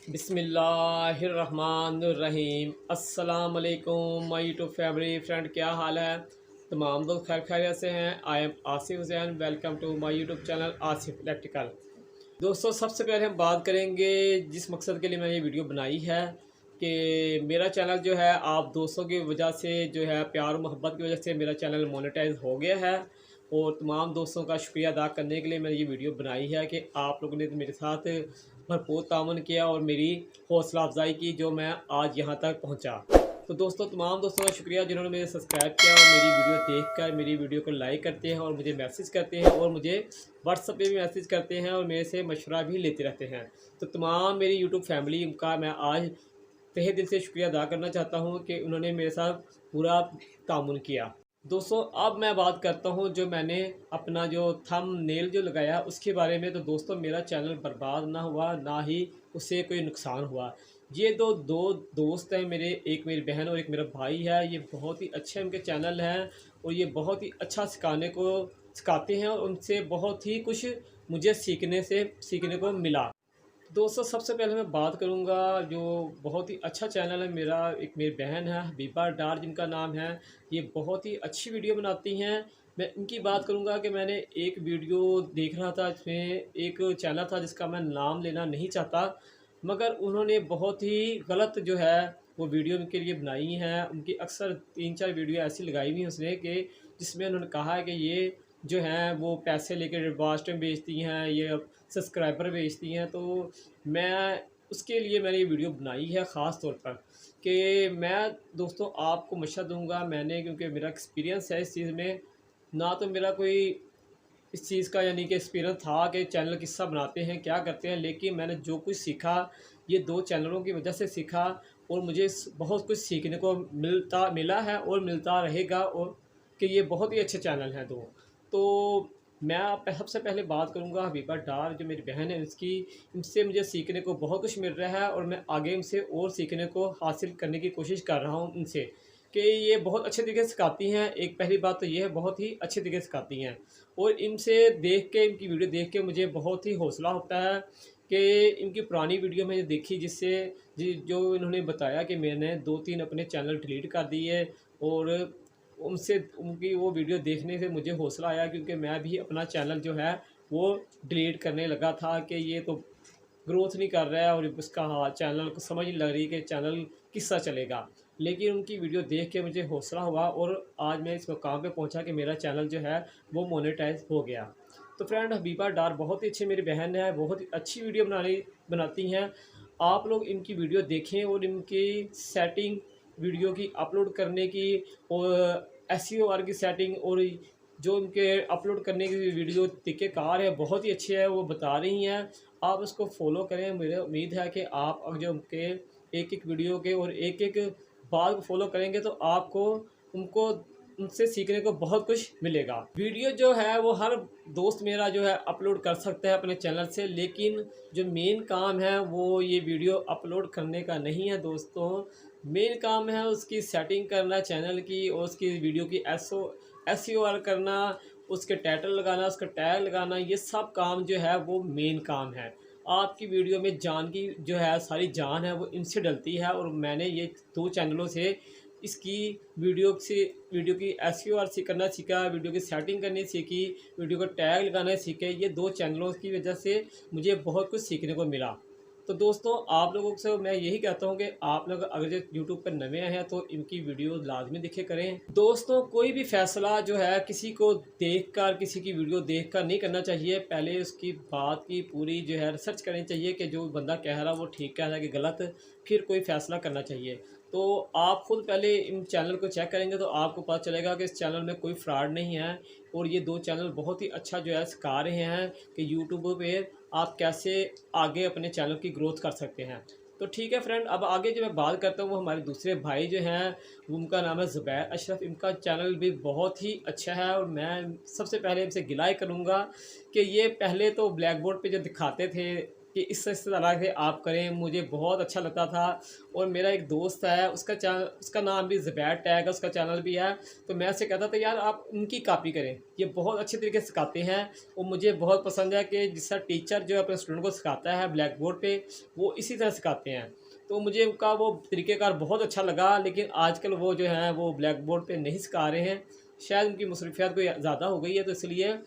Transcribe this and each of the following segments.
बिस्मिल्लाहिर्रहमानिर्रहीम। अस्सलाम वालेकुम माय यूट्यूब फैमिली फ्रेंड, क्या हाल है? तमाम दोस्त खैर खैरियत से हैं। I am Asif Hussain, welcome to my YouTube channel Asif electrical. दोस्तों, सबसे पहले हम बात करेंगे जिस मकसद के लिए मैंने ये वीडियो बनाई है कि मेरा चैनल जो है आप दोस्तों की वजह से जो है प्यार और मोहब्बत की वजह से मेरा चैनल मोनेटाइज हो गया है। और तमाम दोस्तों का शुक्रिया अदा करने के लिए मैंने ये वीडियो बनाई है कि आप लोगों ने मेरे साथ भरपूर ताउन किया और मेरी हौसला अफजाई की, जो मैं आज यहाँ तक पहुँचा। तो दोस्तों, तमाम दोस्तों का शुक्रिया जिन्होंने मुझे सब्सक्राइब किया और मेरी वीडियो देखकर मेरी वीडियो को लाइक करते हैं और मुझे मैसेज करते हैं और मुझे व्हाट्सएप पे भी मैसेज करते हैं और मेरे से मशवरा भी लेते रहते हैं। तो तमाम मेरी यूट्यूब फैमिली का मैं आज तहे दिल से शुक्रिया अदा करना चाहता हूँ कि उन्होंने मेरे साथ पूरा तामुन किया। दोस्तों, अब मैं बात करता हूँ जो मैंने अपना जो थंबनेल जो लगाया उसके बारे में। तो दोस्तों, मेरा चैनल बर्बाद ना हुआ, ना ही उससे कोई नुकसान हुआ। ये दो दोस्त हैं मेरे, एक मेरी बहन और एक मेरा भाई है। ये बहुत ही अच्छे उनके चैनल हैं और ये बहुत ही अच्छा सिखाते हैं और उनसे बहुत ही कुछ मुझे सीखने को मिला। दोस्तों, सबसे पहले मैं बात करूंगा जो बहुत ही अच्छा चैनल है मेरा, एक मेरी बहन है हबीबा डार जिनका नाम है। ये बहुत ही अच्छी वीडियो बनाती हैं। मैं इनकी बात करूंगा कि मैंने एक वीडियो देख रहा था, इसमें एक चैनल था जिसका मैं नाम लेना नहीं चाहता, मगर उन्होंने बहुत ही गलत जो है वो वीडियो उनके लिए बनाई है। उनकी अक्सर 3-4 वीडियो ऐसी लगाई हुई उसने कि जिसमें उन्होंने कहा है कि ये जो हैं वो पैसे लेकर वॉच टाइम बेचती हैं, ये सब्सक्राइबर बेचती हैं। तो मैं उसके लिए मैंने ये वीडियो बनाई है ख़ास तौर पर कि मैं दोस्तों आपको मशवरा दूंगा। मैंने, क्योंकि मेरा एक्सपीरियंस है इस चीज़ में, ना तो मेरा कोई इस चीज़ का यानी कि एक्सपीरियंस था कि चैनल किस्सा बनाते हैं क्या करते हैं, लेकिन मैंने जो कुछ सीखा ये 2 चैनलों की वजह से सीखा और मुझे बहुत कुछ सीखने को मिला है और मिलता रहेगा। और कि ये बहुत ही अच्छे चैनल हैं 2। तो मैं आप सबसे पहले बात करूंगा हबीबा डार जो मेरी बहन है इसकी। इनसे मुझे सीखने को बहुत कुछ मिल रहा है और मैं आगे इनसे और सीखने को हासिल करने की कोशिश कर रहा हूँ इनसे, कि ये बहुत अच्छे तरीके से सिखाती हैं। एक पहली बात तो ये है, बहुत ही अच्छे तरीके से सिखाती हैं। और इनसे देख के, इनकी वीडियो देख के मुझे बहुत ही हौसला होता है कि इनकी पुरानी वीडियो मैंने देखी जिससे जो इन्होंने बताया कि मैंने 2-3 अपने चैनल डिलीट कर दिए। और उनसे उनकी वो वीडियो देखने से मुझे हौसला आया, क्योंकि मैं भी अपना चैनल जो है वो डिलीट करने लगा था कि ये तो ग्रोथ नहीं कर रहा है और उसका चैनल को समझ नहीं लग रही कि चैनल किससा चलेगा। लेकिन उनकी वीडियो देख के मुझे हौसला हुआ और आज मैं इस मुकाम पे पहुंचा कि मेरा चैनल जो है वो मोनेटाइज हो गया। तो फ्रेंड, हबीबा डार बहुत ही अच्छी मेरी बहन है, बहुत ही अच्छी वीडियो बनाती हैं। आप लोग इनकी वीडियो देखें और इनकी सेटिंग वीडियो की अपलोड करने की और एसईओ की सेटिंग और जो उनके अपलोड करने की वीडियो तरीक़ेकार है बहुत ही अच्छे है, वो बता रही हैं। आप उसको फॉलो करें। मुझे उम्मीद है कि आप जो उनके एक-एक वीडियो के और एक-एक बात को फॉलो करेंगे तो आपको उनको उनसे सीखने को बहुत कुछ मिलेगा। वीडियो जो है वो हर दोस्त मेरा जो है अपलोड कर सकता है अपने चैनल से, लेकिन जो मेन काम है वो ये वीडियो अपलोड करने का नहीं है दोस्तों। मेन काम है उसकी सेटिंग करना चैनल की और उसकी वीडियो की एसईओ करना, उसके टाइटल लगाना, उसका टैग लगाना, ये सब काम जो है वो मेन काम है। आपकी वीडियो में जान की जो है सारी जान है वो इनसे डलती है। और मैंने ये 2 चैनलों से इसकी वीडियो की एसईओ करना सीखा, वीडियो की सेटिंग करनी सीखी, वीडियो को टैग लगाना सीखे। ये 2 चैनलों की वजह से मुझे बहुत कुछ सीखने को मिला। तो दोस्तों, आप लोगों से मैं यही कहता हूँ कि आप लोग अगर जो यूट्यूब पर नए हैं तो इनकी वीडियो लाजमी देखे करें। दोस्तों, कोई भी फैसला जो है किसी को देखकर, किसी की वीडियो देखकर नहीं करना चाहिए। पहले उसकी बात की पूरी जो है रिसर्च करनी चाहिए कि जो बंदा कह रहा है वो ठीक कह रहा है कि गलत, फिर कोई फ़ैसला करना चाहिए। तो आप खुद पहले इन चैनल को चेक करेंगे तो आपको पता चलेगा कि इस चैनल में कोई फ्रॉड नहीं है। और ये 2 चैनल बहुत ही अच्छा जो है सिखा रहे हैं कि यूट्यूब पे आप कैसे आगे अपने चैनल की ग्रोथ कर सकते हैं। तो ठीक है फ्रेंड, अब आगे जो मैं बात करता हूँ वो हमारे दूसरे भाई जो हैं, उनका नाम है ज़ुबैर अशरफ। इनका चैनल भी बहुत ही अच्छा है और मैं सबसे पहले इनसे गिला करूँगा कि ये पहले तो ब्लैक बोर्ड पे जो दिखाते थे कि इस तरह से आप करें, मुझे बहुत अच्छा लगता था। और मेरा एक दोस्त है, उसका नाम भी ज़ुबैर टैग है, उसका चैनल भी है। तो मैं उससे कहता था यार आप उनकी कॉपी करें, ये बहुत अच्छे तरीके से सिखाते हैं। और मुझे बहुत पसंद है कि जिस तरह टीचर जो अपने स्टूडेंट को सिखाता है ब्लैक बोर्ड पे, वो इसी तरह सिखाते हैं। तो मुझे उनका वो तरीक़ेकार बहुत अच्छा लगा। लेकिन आजकल वो जो है वो ब्लैक बोर्ड पे नहीं सिखा रहे हैं, शायद उनकी मसरूफियत कोई ज़्यादा हो गई है तो इसलिए।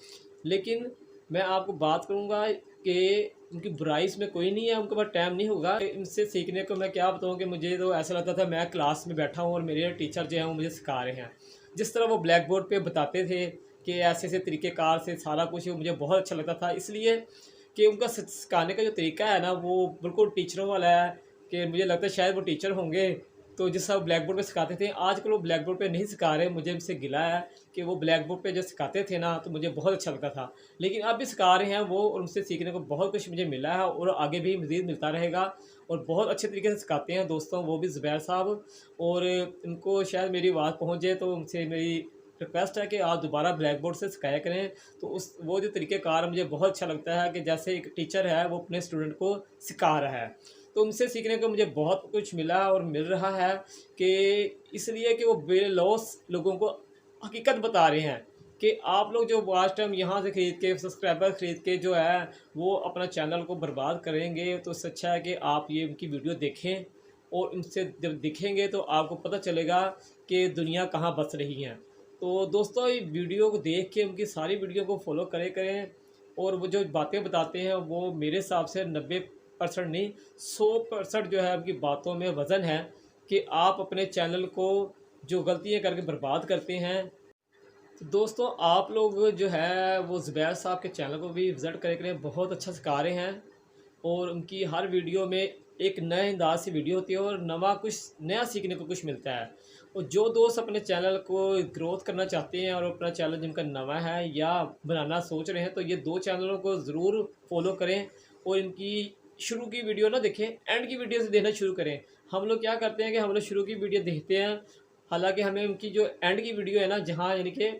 लेकिन मैं आपको बात करूँगा कि उनकी बुराई इसमें कोई नहीं है, उनके पास टाइम नहीं होगा। इनसे सीखने को मैं क्या बताऊँ कि मुझे तो ऐसा लगता था मैं क्लास में बैठा हूँ और मेरे टीचर जो हैं वो मुझे सिखा रहे हैं। जिस तरह वो ब्लैक बोर्ड पे बताते थे कि ऐसे-ऐसे तरीक़ेकार से सारा कुछ, वो मुझे बहुत अच्छा लगता था। इसलिए कि उनका सिखाने का जो तरीका है ना, वो बिल्कुल टीचरों वाला है कि मुझे लगता है शायद वो टीचर होंगे। तो जिस तरह ब्लैक बोर्ड पे सिखाते थे, आजकल वो ब्लैक बोर्ड पे नहीं सिखा रहे। मुझे उनसे गिला है कि वो ब्लैक बोर्ड पे जो सिखाते थे ना, तो मुझे बहुत अच्छा लगता था। लेकिन अब भी सिखा रहे हैं वो, और उनसे सीखने को बहुत कुछ मुझे मिला है और आगे भी मज़ीद मिलता रहेगा। और बहुत अच्छे तरीके से सिखाते हैं दोस्तों वो भी, ज़ुबैर साहब। और उनको शायद मेरी आवाज़ पहुँच जाए, तो उनसे मेरी रिक्वेस्ट है कि आप दोबारा ब्लैक बोर्ड से सिखाया करें। तो उस वो जो तरीक़ेकार मुझे बहुत अच्छा लगता है कि जैसे एक टीचर है वो अपने स्टूडेंट को सिखा रहा है। तो उनसे सीखने को मुझे बहुत कुछ मिला और मिल रहा है, कि इसलिए कि वो बेलौस लोगों को हकीकत बता रहे हैं कि आप लोग जो वॉच टाइम यहाँ से ख़रीद के, सब्सक्राइबर ख़रीद के जो है वो अपना चैनल को बर्बाद करेंगे, तो इससे अच्छा है कि आप ये उनकी वीडियो देखें। और उनसे जब दिखेंगे तो आपको पता चलेगा कि दुनिया कहाँ बस रही है। तो दोस्तों ये वीडियो को देख के उनकी सारी वीडियो को फॉलो करें। और वो जो बातें बताते हैं वो मेरे हिसाब से 90% नहीं, 100% जो है उनकी बातों में वज़न है, कि आप अपने चैनल को जो गलतियाँ करके बर्बाद करते हैं। तो दोस्तों आप लोग जो है वो ज़ुबैर साहब के चैनल को भी विज़िट करें, बहुत अच्छा सिखा रहे हैं। और उनकी हर वीडियो में एक नए अंदाज से वीडियो होती है और नवा कुछ नया सीखने को कुछ मिलता है। और जो दोस्त अपने चैनल को ग्रोथ करना चाहते हैं और अपना चैनल जिनका नवा है या बनाना सोच रहे हैं, तो ये 2 चैनलों को ज़रूर फॉलो करें। और इनकी शुरू की वीडियो ना देखें, एंड की वीडियो से देखना शुरू करें। हम लोग क्या करते हैं कि हम लोग शुरू की वीडियो देखते हैं, हालांकि हमें उनकी जो एंड की वीडियो है ना, जहाँ यानी कि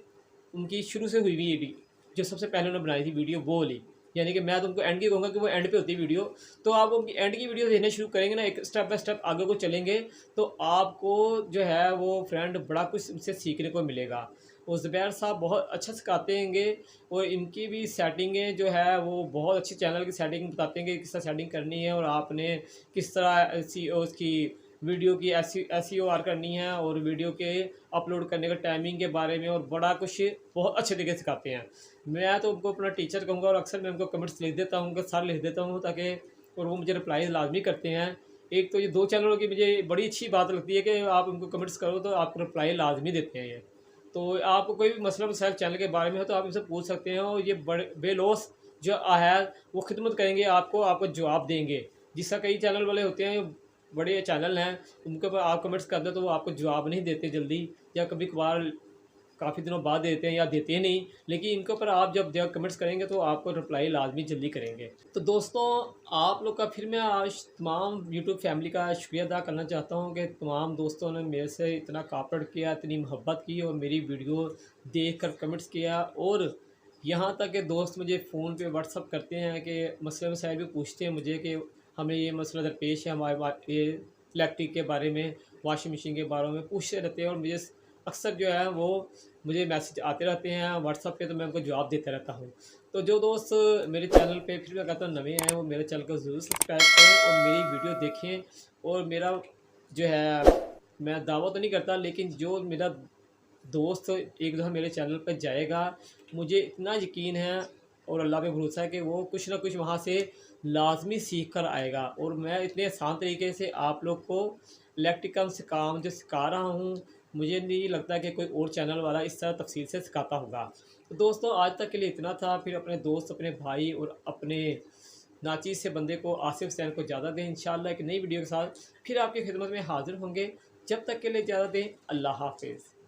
उनकी शुरू से हुई हुई जो सबसे पहले उन्होंने बनाई थी वीडियो वो वाली, यानी कि मैं तुमको एंड की कहूँगा कि वो एंड पे होती है वीडियो। तो आप उनकी एंड की वीडियो देखना शुरू करेंगे ना, एक स्टेप बाय स्टेप आगे को चलेंगे, तो आपको जो है वो फ्रेंड बड़ा कुछ उनसे सीखने को मिलेगा। और ज़ुबैर साहब बहुत अच्छा सिखाते हैंगे। और इनकी भी सेटिंगें जो है वो बहुत अच्छी, चैनल की सेटिंग बताते हैं कि किस तरह सेटिंग करनी है और आपने किस तरह उसकी वीडियो की SEO करनी है, और वीडियो के अपलोड करने का टाइमिंग के बारे में, और बड़ा कुछ बहुत अच्छे तरीके से सिखाते हैं। मैं तो उनको अपना टीचर कहूँगा, और अक्सर मैं उनको कमेंट्स लिख देता हूँ, उनके सर लिख देता हूँ, ताकि और वो मुझे रिप्लाई लाजमी करते हैं। एक तो ये 2 चैनलों की मुझे बड़ी अच्छी बात लगती है कि आप उनको कमेंट्स करो तो आपको रिप्लाई लाजमी देते हैं ये। तो आपको कोई भी मसला मसाइल चैनल के बारे में हो तो आप इनसे पूछ सकते हैं, और ये बड़े बेलौस जो है वो खिदमत करेंगे, आपको जवाब देंगे। जिसका कई चैनल वाले होते हैं, बड़े चैनल हैं, उनके ऊपर आप कमेंट्स कर दो तो वो आपको जवाब नहीं देते जल्दी, या कभी कभार काफ़ी दिनों बाद देते हैं या देते ही नहीं। लेकिन इनके ऊपर आप जब कमेंट्स करेंगे तो आपको रिप्लाई लाजमी जल्दी करेंगे। तो दोस्तों आप लोग का फिर मैं आज तमाम यूट्यूब फैमिली का शुक्रिया अदा करना चाहता हूँ कि तमाम दोस्तों ने मेरे से इतना कापड़ किया, इतनी मोहब्बत की, और मेरी वीडियो देख कर कमेंट्स किया। और यहाँ तक कि दोस्त मुझे फ़ोन पे व्हाट्सअप करते हैं कि मसले मसाइल भी पूछते हैं मुझे कि हमें ये मसला दरपेश है, हमारे ये इलेक्ट्रिक के बारे में, वॉशिंग मशीन के बारे में पूछते रहते हैं। और मुझे अक्सर जो है वो मुझे मैसेज आते रहते हैं व्हाट्सअप पे, तो मैं उनको जवाब देता रहता हूँ। तो जो दोस्त मेरे चैनल पे फिर मैं कहता हूँ नए हैं, वो मेरे चैनल को ज़रूर सब्सक्राइब करें और मेरी वीडियो देखें। और मेरा जो है, मैं दावा तो नहीं करता, लेकिन जो मेरा दोस्त एक दफ़ा मेरे चैनल पर जाएगा, मुझे इतना यकीन है और अल्लाह पे भरोसा है कि वो कुछ ना कुछ वहाँ से लाजमी सीख कर आएगा। और मैं इतने आसान तरीके से आप लोग को इलेक्ट्रिकल से काम जो सिखा रहा हूँ, मुझे नहीं लगता कि कोई और चैनल वाला इस तरह तफसील से सिखाता होगा। तो दोस्तों आज तक के लिए इतना था। फिर अपने दोस्त, अपने भाई और अपने नाचीज़ से बंदे को, आसिफ हुसैन को ज़्यादा दें। इंशाअल्लाह एक नई वीडियो के साथ फिर आपकी खिदमत में हाजिर होंगे। जब तक के लिए ज़्यादा दें। अल्लाह हाफिज़।